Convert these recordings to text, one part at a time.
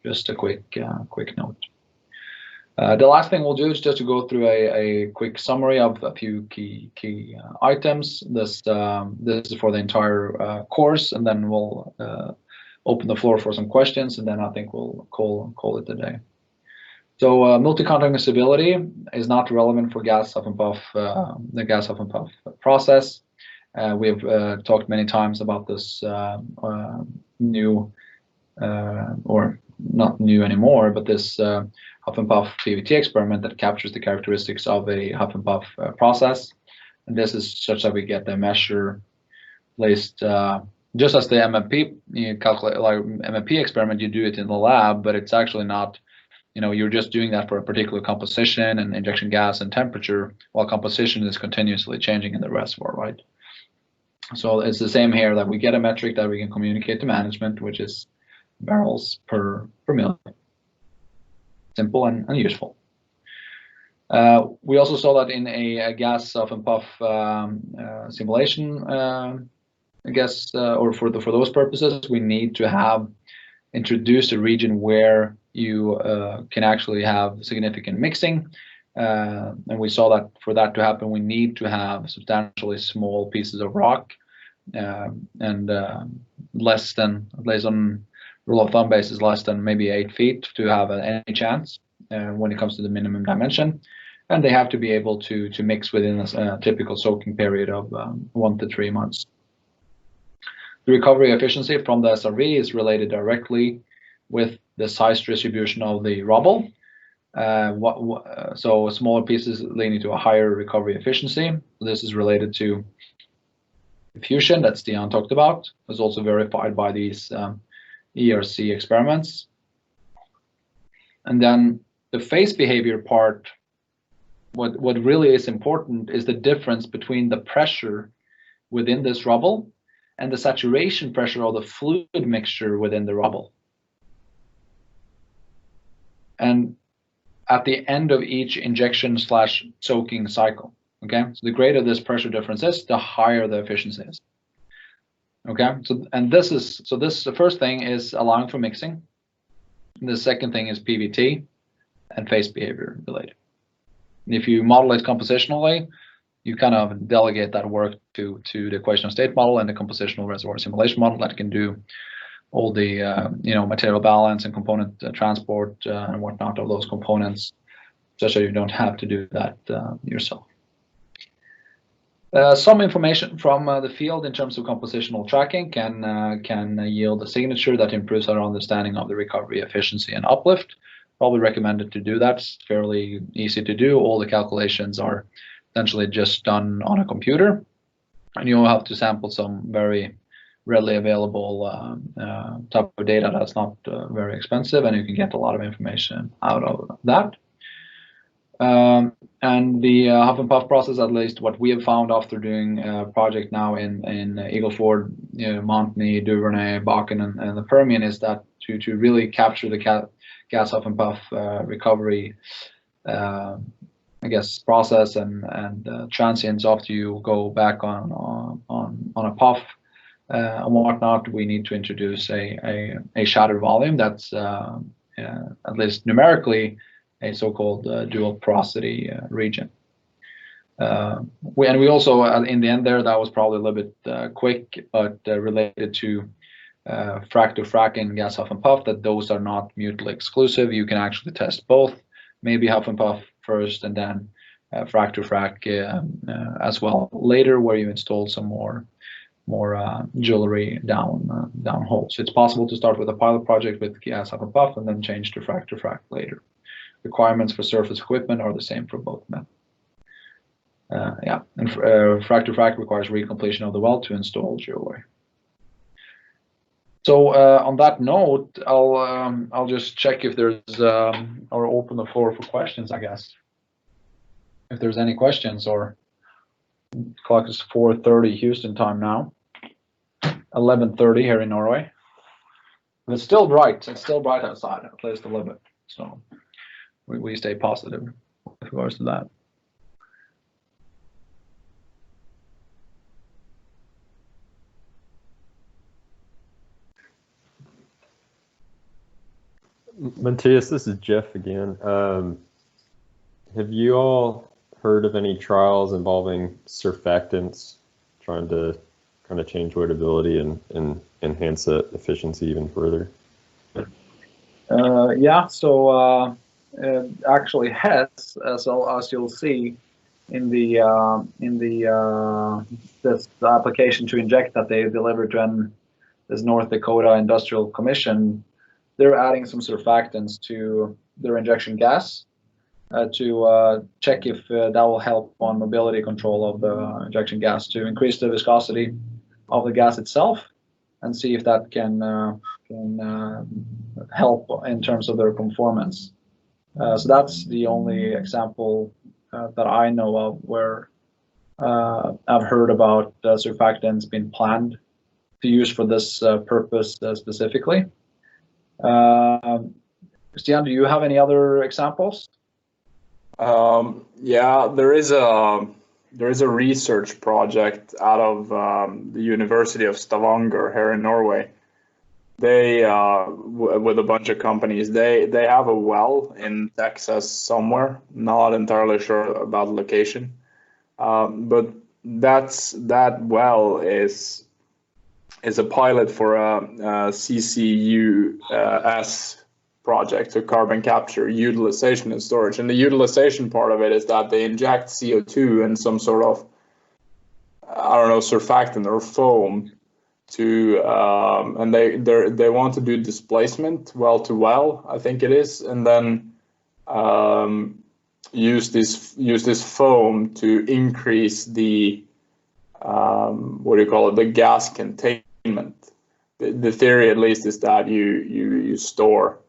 Just a quick note. The last thing we'll do is just to go through a quick summary of a few key items. This is for the entire course, and then we'll open the floor for some questions, and then I think we'll call it a day. So multi-contact stability is not relevant for gas huff and puff, the gas huff and puff process. We have talked many times about this new, or not new anymore, but this huff and puff PVT experiment that captures the characteristics of a huff and puff process. And this is such that we get the measure placed just as the MMP, you calculate like MMP experiment, you do it in the lab, but it's actually not, you're just doing that for a particular composition and injection gas and temperature, while composition is continuously changing in the reservoir, right? So it's the same here, that we get a metric that we can communicate to management, which is barrels per million. Simple and useful. We also saw that in a gas huff and puff simulation, I guess, or for those purposes, we need to have introduced a region where you can actually have significant mixing. And we saw that for that to happen, we need to have substantially small pieces of rock and less than, at least on rule of thumb basis, less than maybe 8 feet to have any chance when it comes to the minimum dimension. And they have to be able to mix within a typical soaking period of 1 to 3 months. The recovery efficiency from the SRV is related directly with the size distribution of the rubble. So smaller pieces leading to a higher recovery efficiency. This is related to diffusion that Stian talked about. It was also verified by these ERC experiments. And then the phase behavior part, what really is important is the difference between the pressure within this rubble and the saturation pressure of the fluid mixture within the rubble. And at the end of each injection / soaking cycle, okay? So the greater this pressure difference is, the higher the efficiency is. Okay, so the first thing is allowing for mixing. The second thing is PVT and phase behavior related. And if you model it compositionally, you kind of delegate that work to the equation of state model and the compositional reservoir simulation model that can do all the material balance and component transport and whatnot of those components, just so you don't have to do that yourself. Some information from the field in terms of compositional tracking can yield a signature that improves our understanding of the recovery efficiency and uplift. Probably recommended to do that. It's fairly easy to do. All the calculations are essentially just done on a computer, and you'll have to sample some very readily available type of data that's not very expensive, and you can get a lot of information out of that. And the huff and puff process, at least what we have found after doing a project now in Eagle Ford, Montney, Duvernay, Bakken, and the Permian, is that to really capture the gas huff and puff recovery, I guess, process and transients after you go back on a puff and whatnot, we need to introduce a shatter volume that's at least numerically a so-called dual porosity region. We also, in the end there, that was probably a little bit quick, but related to frac to frac and gas huff and puff, that those are not mutually exclusive. You can actually test both, maybe huff and puff first and then frac to frac as well later, where you install some more jewelry down hole. So it's possible to start with a pilot project with gas huff and puff and then change to frac later. Requirements for surface equipment are the same for both methods. And frac to frac requires recompletion of the well to install jewelry. So on that note, I'll just check if there's or open the floor for questions, I guess. If there's any questions, or the clock is 4:30 Houston time now, 11:30 here in Norway. But it's still bright. It's still bright outside, at least a little bit. So we stay positive with regards to that. Matthias, this is Jeff again. Have you all heard of any trials involving surfactants trying to kind of change weightability and enhance that efficiency even further? Yeah, so actually Hess, as you'll see in the this application to inject that they delivered to this North Dakota Industrial Commission, they're adding some surfactants to their injection gas to check if that will help on mobility control of the injection gas to increase the viscosity of the gas itself and see if that can help in terms of their performance. So that's the only example that I know of where I've heard about surfactants being planned to use for this purpose specifically. Stian, do you have any other examples? Yeah, there is a research project out of the University of Stavanger here in Norway. They with a bunch of companies, they have a well in Texas somewhere, not entirely sure about location, but that well is a pilot for a CCUS project, so carbon capture, utilization and storage. And the utilization part of it is that they inject CO2 and some sort of, I don't know, surfactant or foam to, and they want to do displacement well to well, I think it is, and then use this foam to increase the what do you call it, the gas containment. The theory, at least, is that you store.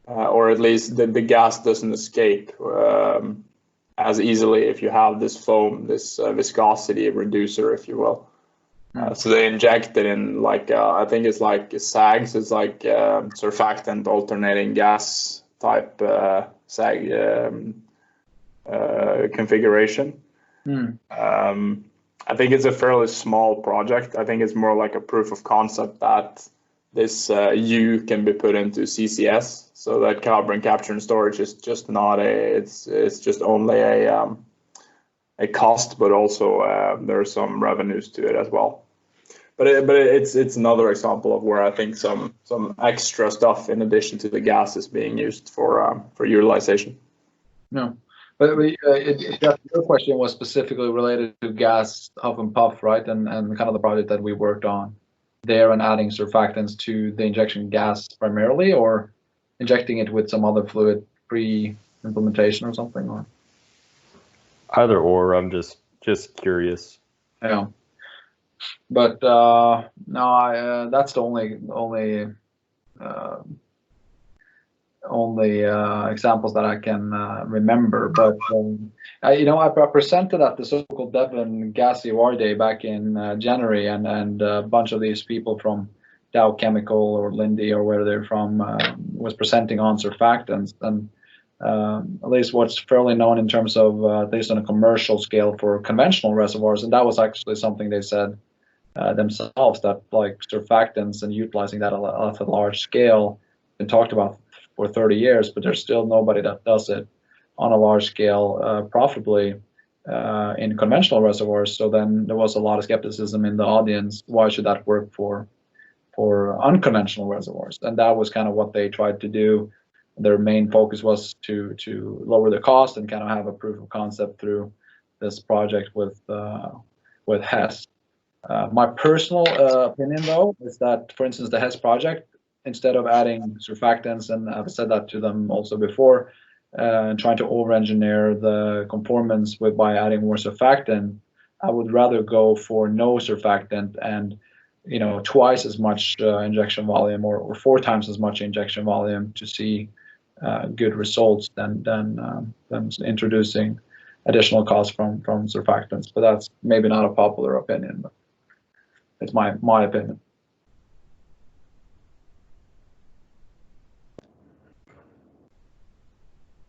Or at least the gas doesn't escape as easily if you have this foam, this viscosity reducer, if you will. So they inject it in like, I think it's like SAGs, it's like surfactant alternating gas type SAG configuration. I think it's a fairly small project. I think it's more like a proof of concept that this U can be put into CCS, so that carbon capture and storage is just not it's just only a cost, but also there are some revenues to it as well. But it's another example of where I think some extra stuff in addition to the gas is being used for utilization. No, but your question was specifically related to gas huff and puff, right? And kind of the project that we worked on there and adding surfactants to the injection gas primarily, or injecting it with some other fluid pre-implementation or something, or either or. I'm just curious. Yeah, but no, that's the only examples that I can remember. But I presented at the so-called Devon Gas EOR Day back in January, and a bunch of these people from Dow Chemical or Linde or where they're from was presenting on surfactants, and at least what's fairly known in terms of at least on a commercial scale for conventional reservoirs, and that was actually something they said themselves, that like surfactants and utilizing that at a large scale been talked about for 30 years, but there's still nobody that does it on a large scale profitably in conventional reservoirs. So then there was a lot of skepticism in the audience. Why should that work for unconventional reservoirs? And that was kind of what they tried to do. Their main focus was to lower the cost and kind of have a proof of concept through this project with Hess. My personal opinion, though, is that, for instance, the Hess project, instead of adding surfactants, and I've said that to them also before, and trying to over-engineer the conformance by adding more surfactant, I would rather go for no surfactant and twice as much injection volume or 4 times as much injection volume to see good results than introducing additional costs from surfactants. But that's maybe not a popular opinion, but it's my opinion.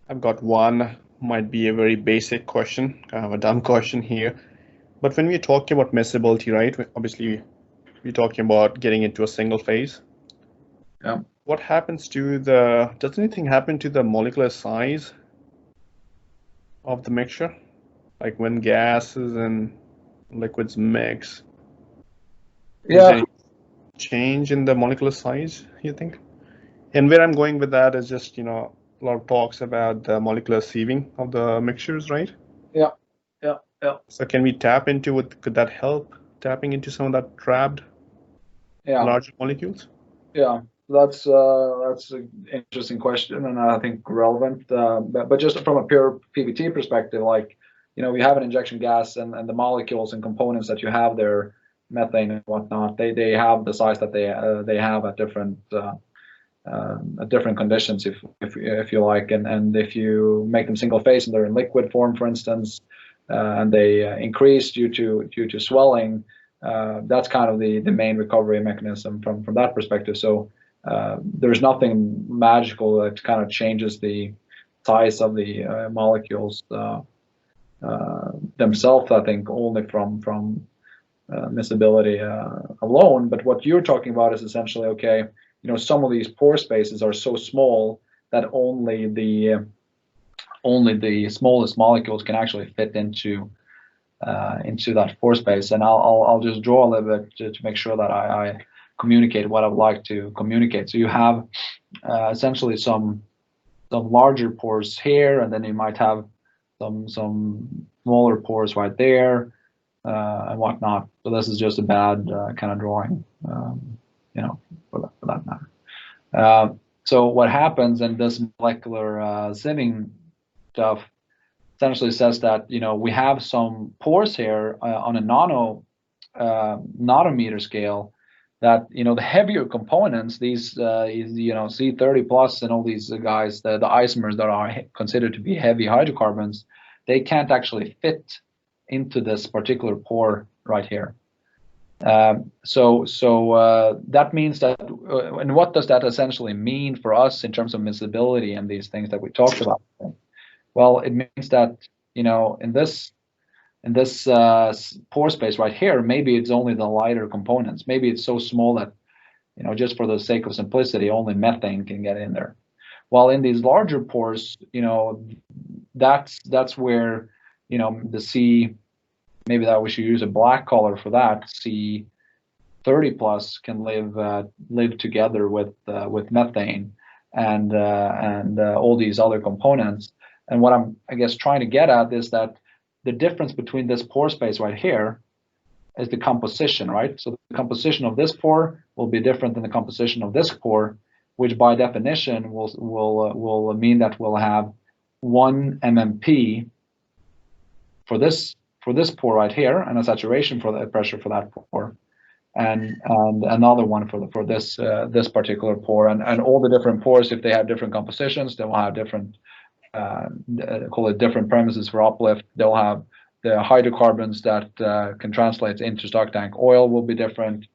I've got one, might be a very basic question, kind of a dumb question here. But when we're talking about miscibility, right, obviously we're talking about getting into a single phase. Yeah. what happens to the, does anything happen to the molecular size of the mixture? Like when gases and liquids mix, is there any change in the molecular size, you think? And where I'm going with that is just, a lot of talks about the molecular sieving of the mixtures, right? Yeah. So can we tap into it? Could that help tapping into some of that trapped larger molecules? Yeah, that's an interesting question, and I think relevant. But just from a pure PVT perspective, like, we have an injection gas, and the molecules and components that you have there, methane and whatnot, they have the size that they have at different conditions, if you like, and if you make them single phase and they're in liquid form, for instance, and they increase due to swelling. That's kind of the main recovery mechanism from that perspective. So there's nothing magical that kind of changes the size of the molecules themselves. I think only from miscibility alone. But what you're talking about is essentially, okay, some of these pore spaces are so small that only the smallest molecules can actually fit into that pore space. And I'll just draw a little bit to make sure that I communicate what I would like to communicate. So you have essentially some larger pores here, and then you might have some smaller pores right there, and whatnot. So this is just a bad kind of drawing, for that matter. So what happens in this molecular sieving stuff essentially says that we have some pores here on a nanometer scale, that the heavier components, these C30 plus and all these guys, the isomers that are considered to be heavy hydrocarbons, they can't actually fit into this particular pore right here. So that means that, and what does that essentially mean for us in terms of miscibility and these things that we talked about? Well, it means that in this pore space right here, maybe it's only the lighter components. Maybe it's so small that just for the sake of simplicity, only methane can get in there. While in these larger pores, that's where the C, maybe that we should use a black color for that, C30 plus can live together with methane and all these other components. And what I'm, I guess, trying to get at is that the difference between this pore space right here is the composition, right? So the composition of this pore will be different than the composition of this pore, which by definition will mean that we'll have 1 mmP for this pore right here, and a saturation for the pressure for that pore, and another one for this particular pore, and all the different pores, if they have different compositions, they will have different call it different premises for uplift. They'll have the hydrocarbons that can translate into stock tank oil will be different.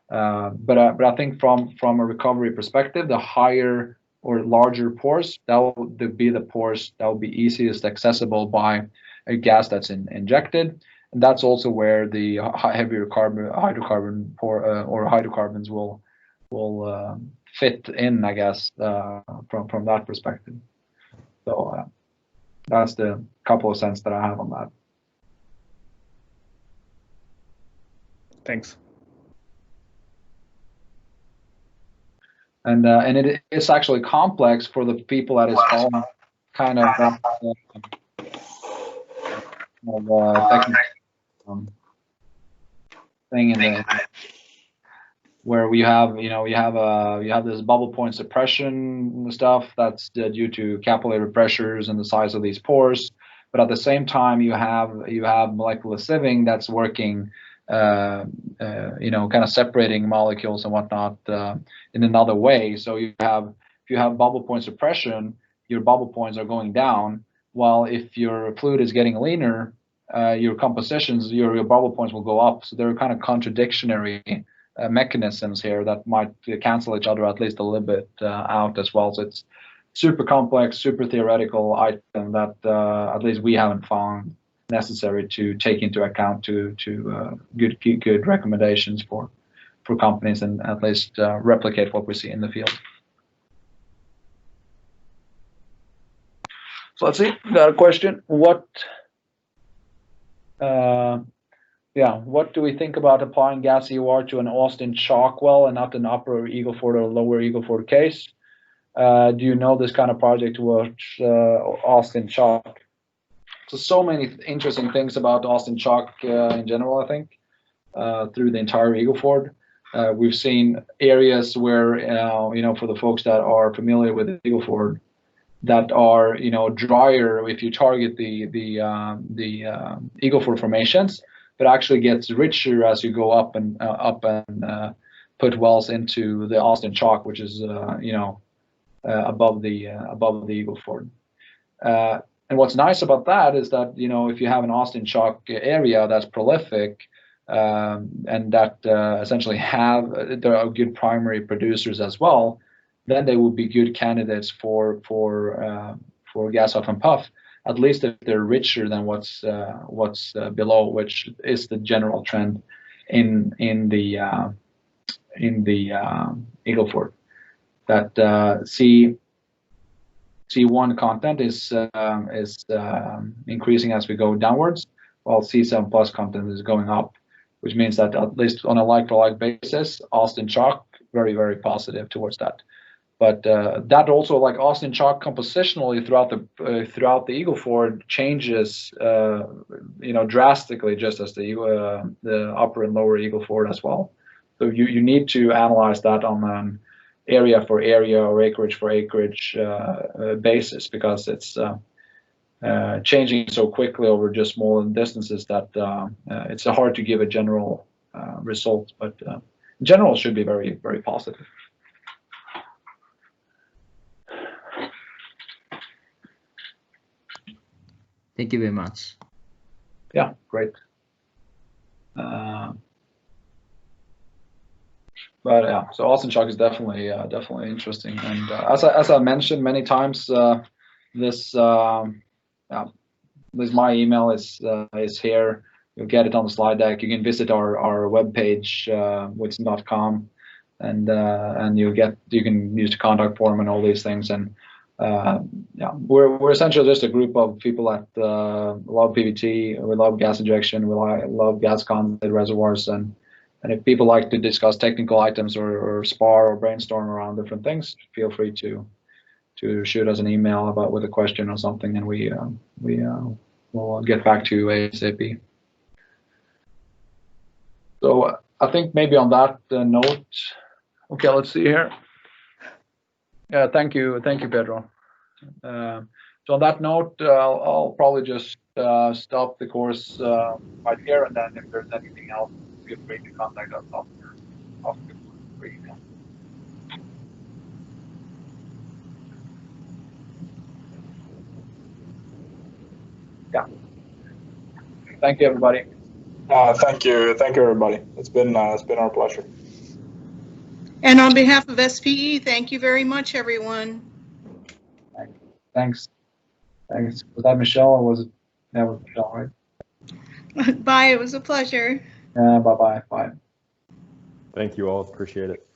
But I think from a recovery perspective, the higher or larger pores, that will be the pores that will be easiest accessible by a gas that's injected. And that's also where the heavier hydrocarbon pore or hydrocarbons will fit in, I guess, from that perspective. So that's the couple of cents that I have on that. Thanks. And it is actually complex for the people that is following kind of technical thing in the where we have you have this bubble point suppression stuff that's due to capillary pressures and the size of these pores, but at the same time you have molecular sieving that's working kind of separating molecules and whatnot in another way. So if you have bubble point suppression, your bubble points are going down, while if your fluid is getting leaner, your compositions, your bubble points will go up. So they're kind of contradictory mechanisms here that might cancel each other at least a little bit out as well. So it's super complex, super theoretical item that at least we haven't found necessary to take into account to good recommendations for companies, and at least replicate what we see in the field. So let's see. Got a question. What do we think about applying gas EOR to an Austin chalk well and not an upper Eagle Ford or lower Eagle Ford case? Do you know this kind of project towards Austin chalk? So many interesting things about Austin chalk in general, I think, through the entire Eagle Ford. We've seen areas where, for the folks that are familiar with the Eagle Ford, that are, drier if you target the Eagle Ford formations, but actually gets richer as you go up and put wells into the Austin chalk, which is, above the Eagle Ford. And what's nice about that is that, if you have an Austin chalk area that's prolific, and that essentially there are good primary producers as well, then they would be good candidates for gas off and puff, at least if they're richer than what's below, which is the general trend in the Eagle Ford. That C1 content is increasing as we go downwards, while C7 plus content is going up, which means that at least on a like-for-like basis, Austin chalk very, very positive towards that. But that also, like Austin chalk compositionally throughout the Eagle Ford changes, drastically, just as the upper and lower Eagle Ford as well. So you need to analyze that on an area for area or acreage for acreage basis, because it's changing so quickly over just small distances that it's hard to give a general result. But in general, it should be very, very positive. Thank you very much. Yeah, great. But yeah, so Austin chalk is definitely interesting, and as I mentioned many times, this my email is here. You'll get it on the slide deck. You can visit our webpage, witson.com, and you can use the contact form and all these things. And we're essentially just a group of people that love PVT. We love gas injection. We love gas condensate reservoirs, and if people like to discuss technical items or spar or brainstorm around different things, feel free to shoot us an email with a question or something, and we'll get back to you ASAP. So I think maybe on that note, okay, let's see here. Yeah, thank you, Pedro. So on that note, I'll probably just stop the course right here, and then if there's anything else, feel free to contact us after the email. Yeah. Thank you, everybody. Thank you, everybody. It's been our pleasure. And on behalf of SPE, thank you very much, everyone. Thanks. Was that Michelle, or was it? That was Michelle, right? Bye. It was a pleasure. Bye. Thank you all. Appreciate it.